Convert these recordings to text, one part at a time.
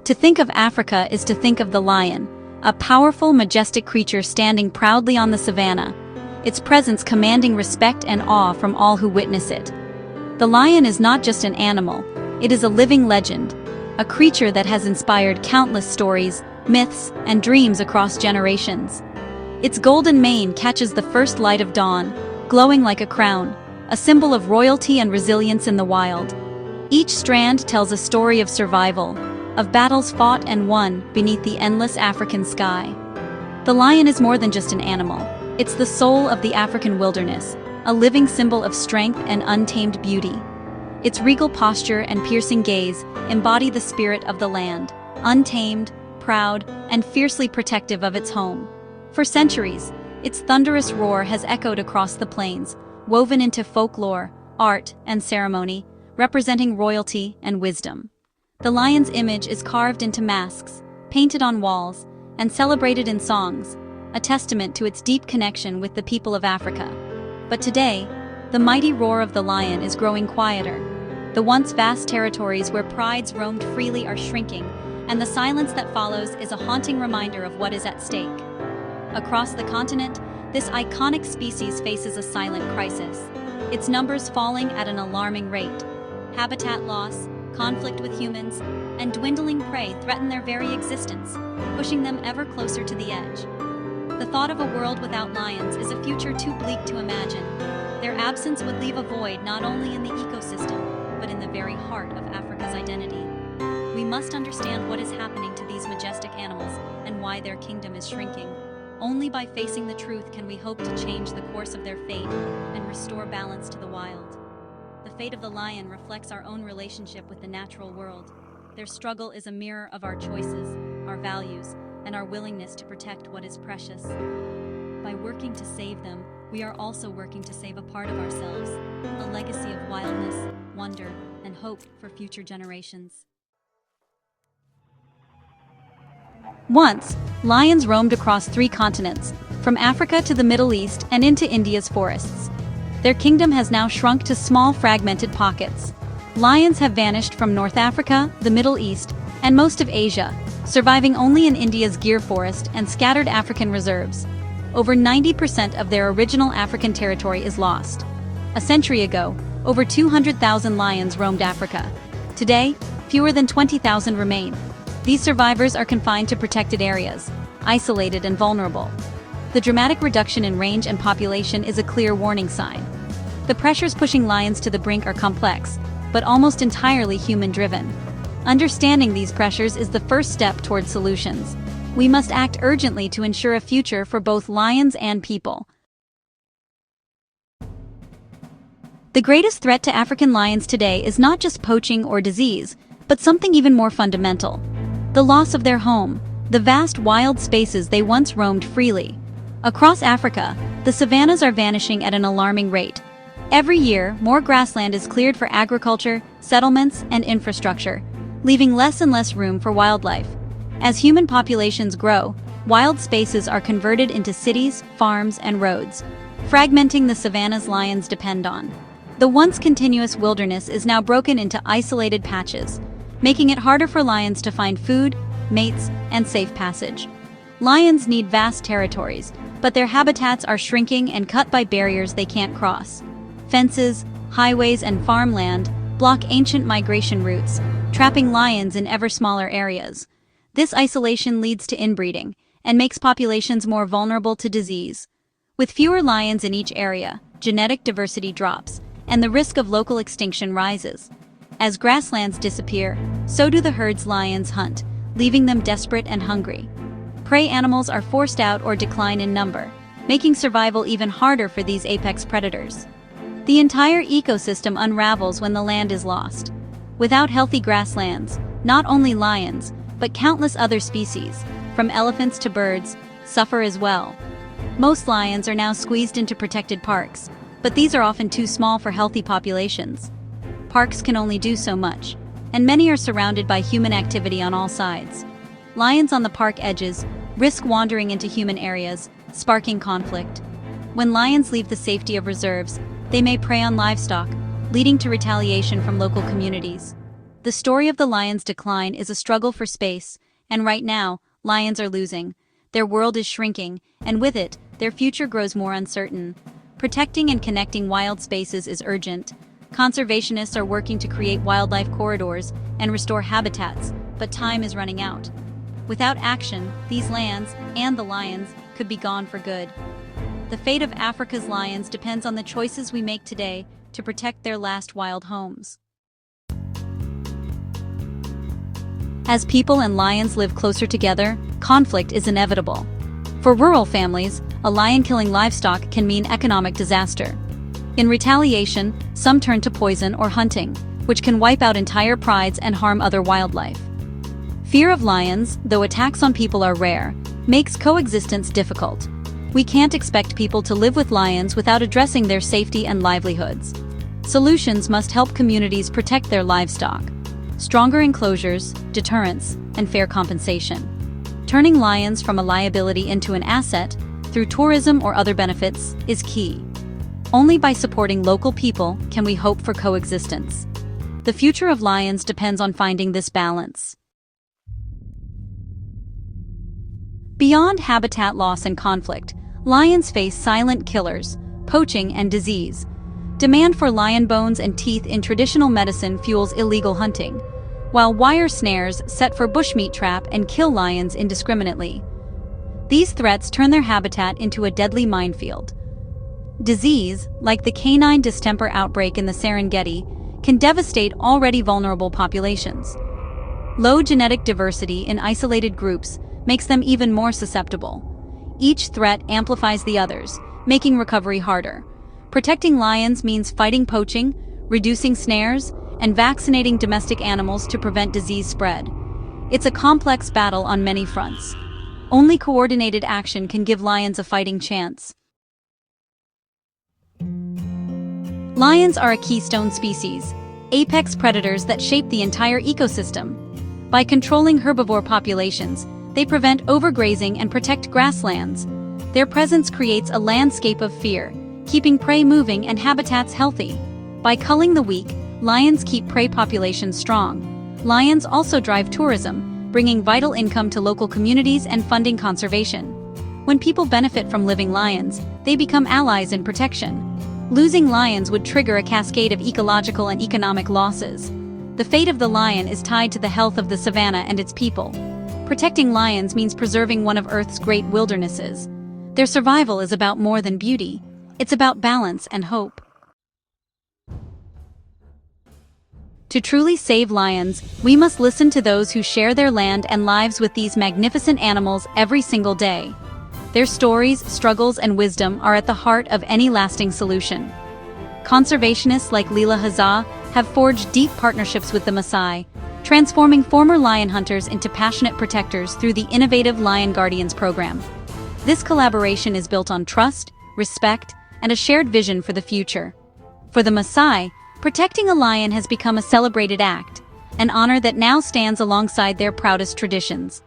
To think of Africa is to think of the lion, a powerful, majestic creature standing proudly on the savanna, its presence commanding respect and awe from all who witness it. The lion is not just an animal, it is a living legend, a creature that has inspired countless stories, myths, and dreams across generations. Its golden mane catches the first light of dawn, glowing like a crown, a symbol of royalty and resilience in the wild. Each strand tells a story of survival, of battles fought and won beneath the endless African sky. The lion is more than just an animal. It's the soul of the African wilderness, a living symbol of strength and untamed beauty. Its regal posture and piercing gaze embody the spirit of the land, untamed, proud, and fiercely protective of its home. For centuries, its thunderous roar has echoed across the plains, woven into folklore, art, and ceremony, representing royalty and wisdom. The lion's image is carved into masks, painted on walls, and celebrated in songs, a testament to its deep connection with the people of Africa. But today, the mighty roar of the lion is growing quieter. The once vast territories where prides roamed freely are shrinking, and the silence that follows is a haunting reminder of what is at stake. Across the continent, this iconic species faces a silent crisis, its numbers falling at an alarming rate. Habitat loss, conflict with humans, and dwindling prey threaten their very existence, pushing them ever closer to the edge. The thought of a world without lions is a future too bleak to imagine. Their absence would leave a void not only in the ecosystem, but in the very heart of Africa's identity. We must understand what is happening to these majestic animals and why their kingdom is shrinking. Only by facing the truth can we hope to change the course of their fate and restore balance to the wild. The fate of the lion reflects our own relationship with the natural world. Their struggle is a mirror of our choices, our values, and our willingness to protect what is precious. By working to save them, we are also working to save a part of ourselves, a legacy of wildness, wonder, and hope for future generations. Once, lions roamed across 3 continents, from Africa to the Middle East and into India's forests. Their kingdom has now shrunk to small, fragmented pockets. Lions have vanished from North Africa, the Middle East, and most of Asia, surviving only in India's Gir forest and scattered African reserves. Over 90% of their original African territory is lost. A century ago, over 200,000 lions roamed Africa. Today, fewer than 20,000 remain. These survivors are confined to protected areas, isolated and vulnerable. The dramatic reduction in range and population is a clear warning sign. The pressures pushing lions to the brink are complex, but almost entirely human-driven. Understanding these pressures is the first step toward solutions. We must act urgently to ensure a future for both lions and people. The greatest threat to African lions today is not just poaching or disease, but something even more fundamental: the loss of their home, the vast wild spaces they once roamed freely. Across Africa, the savannas are vanishing at an alarming rate. Every year, more grassland is cleared for agriculture, settlements, and infrastructure, leaving less and less room for wildlife. As human populations grow, wild spaces are converted into cities, farms, and roads, fragmenting the savannas lions depend on. The once continuous wilderness is now broken into isolated patches, making it harder for lions to find food, mates, and safe passage. Lions need vast territories, but their habitats are shrinking and cut by barriers they can't cross. Fences, highways, and farmland block ancient migration routes, trapping lions in ever smaller areas. This isolation leads to inbreeding and makes populations more vulnerable to disease. With fewer lions in each area, genetic diversity drops, and the risk of local extinction rises. As grasslands disappear, so do the herds lions hunt, leaving them desperate and hungry. Prey animals are forced out or decline in number, making survival even harder for these apex predators. The entire ecosystem unravels when the land is lost. Without healthy grasslands, not only lions, but countless other species, from elephants to birds, suffer as well. Most lions are now squeezed into protected parks, but these are often too small for healthy populations. Parks can only do so much, and many are surrounded by human activity on all sides. Lions on the park edges risk wandering into human areas, sparking conflict. When lions leave the safety of reserves, they may prey on livestock, leading to retaliation from local communities. The story of the lion's decline is a struggle for space, and right now, lions are losing. Their world is shrinking, and with it, their future grows more uncertain. Protecting and connecting wild spaces is urgent. Conservationists are working to create wildlife corridors and restore habitats, but time is running out. Without action, these lands, and the lions, could be gone for good. The fate of Africa's lions depends on the choices we make today to protect their last wild homes. As people and lions live closer together, conflict is inevitable. For rural families, a lion killing livestock can mean economic disaster. In retaliation, some turn to poison or hunting, which can wipe out entire prides and harm other wildlife. Fear of lions, though attacks on people are rare, makes coexistence difficult. We can't expect people to live with lions without addressing their safety and livelihoods. Solutions must help communities protect their livestock. Stronger enclosures, deterrence, and fair compensation. Turning lions from a liability into an asset, through tourism or other benefits, is key. Only by supporting local people can we hope for coexistence. The future of lions depends on finding this balance. Beyond habitat loss and conflict, lions face silent killers, poaching and disease. Demand for lion bones and teeth in traditional medicine fuels illegal hunting, while wire snares set for bushmeat trap and kill lions indiscriminately. These threats turn their habitat into a deadly minefield. Disease, like the canine distemper outbreak in the Serengeti, can devastate already vulnerable populations. Low genetic diversity in isolated groups makes them even more susceptible. Each threat amplifies the others, making recovery harder. Protecting lions means fighting poaching, reducing snares, and vaccinating domestic animals to prevent disease spread. It's a complex battle on many fronts. Only coordinated action can give lions a fighting chance. Lions are a keystone species, apex predators that shape the entire ecosystem. By controlling herbivore populations, they prevent overgrazing and protect grasslands. Their presence creates a landscape of fear, keeping prey moving and habitats healthy. By culling the weak, lions keep prey populations strong. Lions also drive tourism, bringing vital income to local communities and funding conservation. When people benefit from living lions, they become allies in protection. Losing lions would trigger a cascade of ecological and economic losses. The fate of the lion is tied to the health of the savanna and its people. Protecting lions means preserving one of Earth's great wildernesses. Their survival is about more than beauty. It's about balance and hope. To truly save lions, we must listen to those who share their land and lives with these magnificent animals every single day. Their stories, struggles, and wisdom are at the heart of any lasting solution. Conservationists like Leela Hazza have forged deep partnerships with the Maasai, transforming former lion hunters into passionate protectors through the innovative Lion Guardians program. This collaboration is built on trust, respect, and a shared vision for the future. For the Maasai, protecting a lion has become a celebrated act, an honor that now stands alongside their proudest traditions.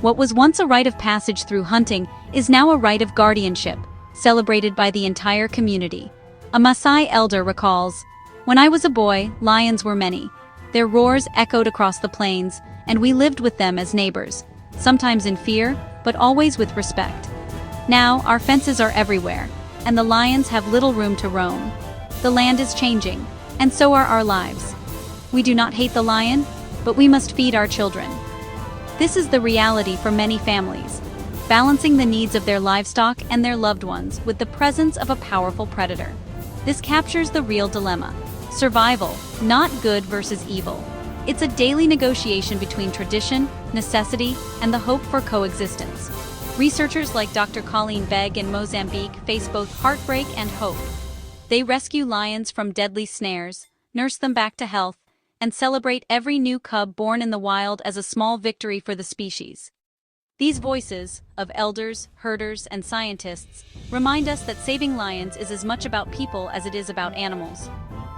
What was once a rite of passage through hunting is now a rite of guardianship, celebrated by the entire community. A Maasai elder recalls, "When I was a boy, lions were many. Their roars echoed across the plains, and we lived with them as neighbors, sometimes in fear, but always with respect. Now, our fences are everywhere, and the lions have little room to roam. The land is changing, and so are our lives. We do not hate the lion, but we must feed our children." This is the reality for many families, balancing the needs of their livestock and their loved ones with the presence of a powerful predator. This captures the real dilemma: survival, not good versus evil. It's a daily negotiation between tradition, necessity, and the hope for coexistence. Researchers like Dr. Colleen Begg in Mozambique face both heartbreak and hope. They rescue lions from deadly snares, nurse them back to health, and celebrate every new cub born in the wild as a small victory for the species. These voices, of elders, herders, and scientists, remind us that saving lions is as much about people as it is about animals.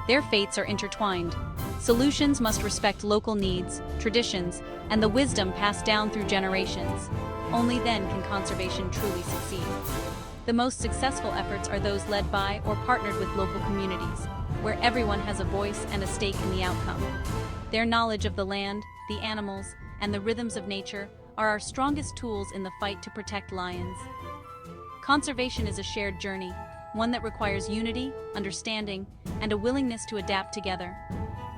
Their fates are intertwined. Solutions must respect local needs, traditions, and the wisdom passed down through generations. Only then can conservation truly succeed. The most successful efforts are those led by or partnered with local communities, where everyone has a voice and a stake in the outcome. Their knowledge of the land, the animals, and the rhythms of nature are our strongest tools in the fight to protect lions. Conservation is a shared journey, one that requires unity, understanding, and a willingness to adapt together.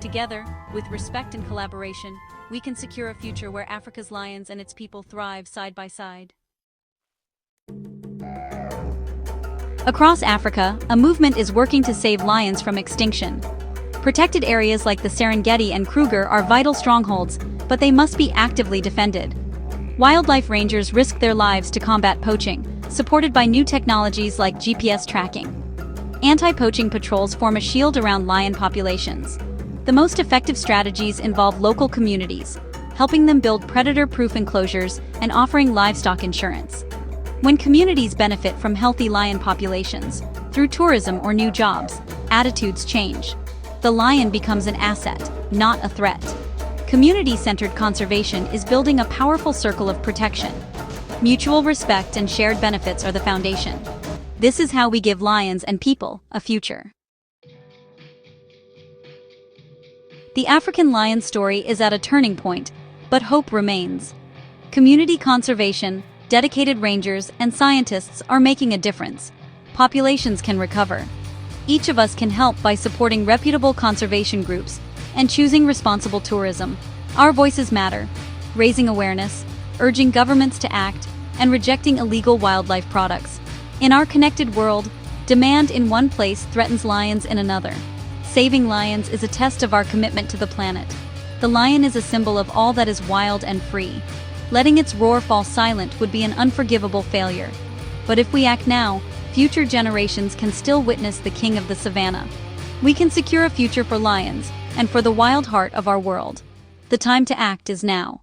Together, with respect and collaboration, we can secure a future where Africa's lions and its people thrive side by side. Across Africa, a movement is working to save lions from extinction. Protected areas like the Serengeti and Kruger are vital strongholds, but they must be actively defended. Wildlife rangers risk their lives to combat poaching, supported by new technologies like GPS tracking. Anti-poaching patrols form a shield around lion populations. The most effective strategies involve local communities, helping them build predator-proof enclosures and offering livestock insurance. When communities benefit from healthy lion populations, through tourism or new jobs, attitudes change. The lion becomes an asset, not a threat. Community-centered conservation is building a powerful circle of protection. Mutual respect and shared benefits are the foundation. This is how we give lions and people a future. The African lion story is at a turning point, but hope remains. Community conservation, dedicated rangers, and scientists are making a difference. Populations can recover. Each of us can help by supporting reputable conservation groups and choosing responsible tourism. Our voices matter, raising awareness, urging governments to act, and rejecting illegal wildlife products. In our connected world, demand in one place threatens lions in another. Saving lions is a test of our commitment to the planet. The lion is a symbol of all that is wild and free. Letting its roar fall silent would be an unforgivable failure. But if we act now, future generations can still witness the king of the savannah. We can secure a future for lions and for the wild heart of our world. The time to act is now.